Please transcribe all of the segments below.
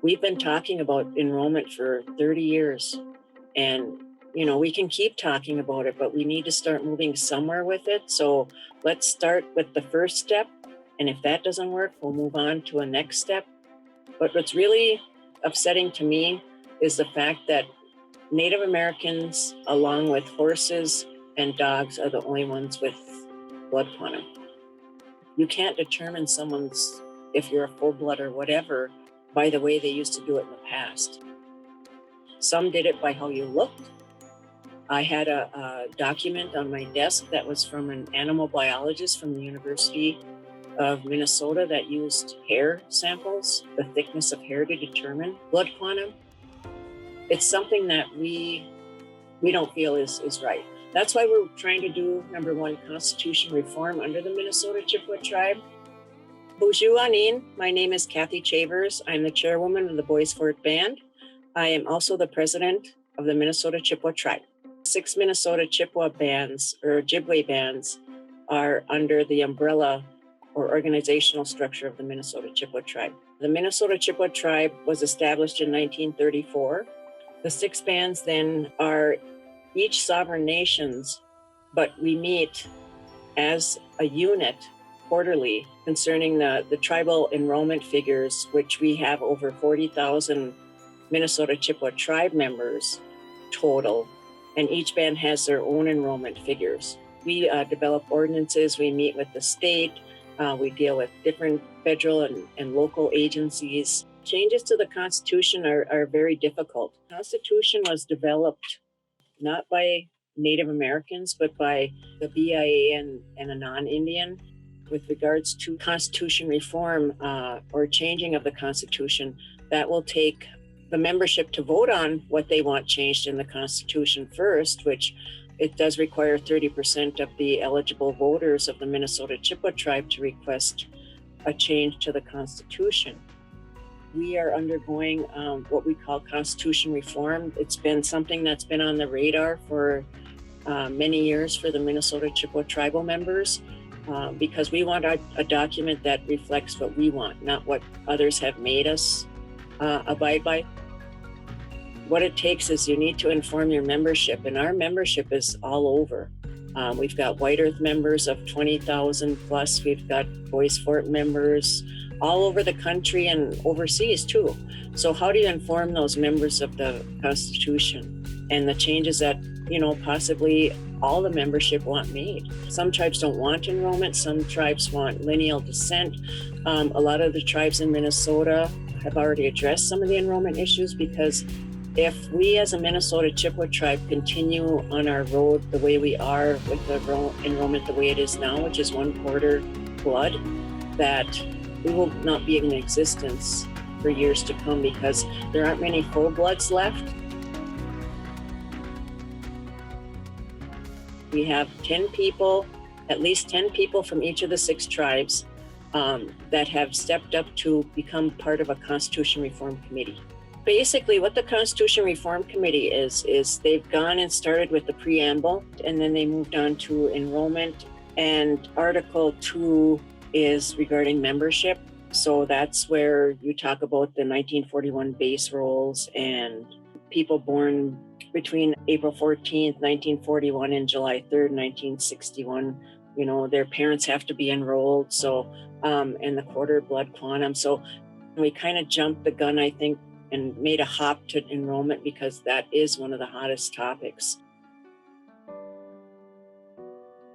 We've been talking about enrollment for 30 years, and we can keep talking about it, but we need to start moving somewhere with it. So let's start with the first step. And if that doesn't work, we'll move on to a next step. But what's really upsetting to me is the fact that Native Americans, along with horses and dogs, are the only ones with blood quantum. You can't determine someone's, if you're a full blood or whatever, by the way they used to do it in the past. Some did it by how you looked. I had a document on my desk that was from an animal biologist from the University of Minnesota that used hair samples, the thickness of hair, to determine blood quantum. It's something that we don't feel is right. That's why we're trying to do, number one, constitution reform under the Minnesota Chippewa Tribe. Bonjour, Anin. My name is Kathy Chavers. I'm the chairwoman of the Bois Forte band. I am also the president of the Minnesota Chippewa Tribe. 6 Minnesota Chippewa bands, or Ojibwe bands, are under the umbrella or organizational structure of the Minnesota Chippewa Tribe. The Minnesota Chippewa Tribe was established in 1934. The 6 bands then are each sovereign nations, but we meet as a unit quarterly concerning the tribal enrollment figures, which we have over 40,000 Minnesota Chippewa Tribe members total, and each band has their own enrollment figures. We develop ordinances, we meet with the state, we deal with different federal and local agencies. Changes to the Constitution are very difficult. The Constitution was developed not by Native Americans, but by the BIA and a non-Indian. With regards to Constitution reform or changing of the Constitution, that will take the membership to vote on what they want changed in the Constitution first, which it does require 30% of the eligible voters of the Minnesota Chippewa Tribe to request a change to the Constitution. We are undergoing what we call Constitution reform. It's been something that's been on the radar for many years for the Minnesota Chippewa tribal members because we want a document that reflects what we want, not what others have made us abide by. What it takes is you need to inform your membership, and our membership is all over. We've got White Earth members of 20,000 plus. We've got Bois Forte members all over the country and overseas too. So how do you inform those members of the Constitution and the changes that, possibly all the membership want made? Some tribes don't want enrollment. Some tribes want lineal descent. A lot of the tribes in Minnesota have already addressed some of the enrollment issues, because if we as a Minnesota Chippewa Tribe continue on our road the way we are with the enrollment the way it is now, which is 1/4 blood, that we will not be in existence for years to come because there aren't many full bloods left. We have 10 people, at least 10 people from each of the 6 tribes that have stepped up to become part of a Constitution Reform Committee. Basically, what the Constitution Reform Committee is they've gone and started with the preamble, and then they moved on to enrollment, and Article 2 is regarding membership. So that's where you talk about the 1941 base rolls and people born between April 14th, 1941 and July 3rd, 1961. Their parents have to be enrolled. So, and the quarter blood quantum. So we kind of jumped the gun, I think, and made a hop to enrollment because that is one of the hottest topics.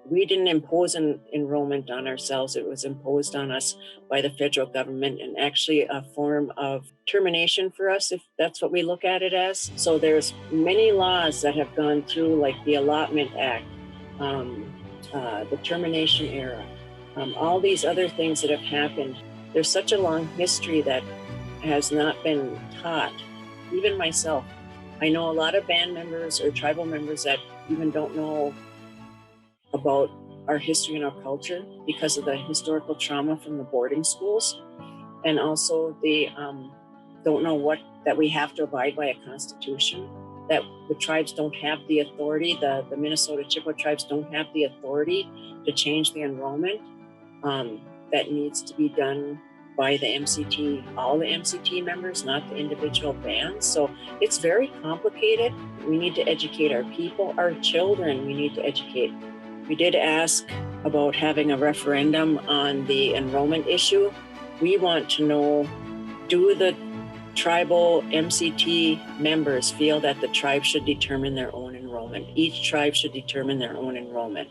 We didn't impose an enrollment on ourselves. It was imposed on us by the federal government, and actually a form of termination for us, if that's what we look at it as. So there's many laws that have gone through, like the Allotment Act, the termination era, all these other things that have happened. There's such a long history that has not been taught. Even myself, I know a lot of band members or tribal members that even don't know about our history and our culture because of the historical trauma from the boarding schools. And also they don't know that we have to abide by a constitution, that the tribes don't have the authority, the Minnesota Chippewa tribes don't have the authority to change the enrollment. That needs to be done by the MCT, all the MCT members, not the individual bands. So it's very complicated. We need to educate our people, our children, we need to educate. We did ask about having a referendum on the enrollment issue. We want to know, do the tribal MCT members feel that the tribe should determine their own enrollment? Each tribe should determine their own enrollment.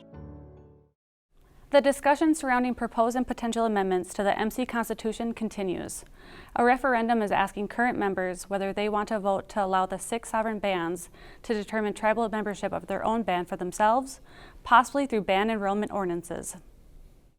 The discussion surrounding proposed and potential amendments to the MC Constitution continues. A referendum is asking current members whether they want to vote to allow the 6 sovereign bands to determine tribal membership of their own band for themselves, possibly through band enrollment ordinances.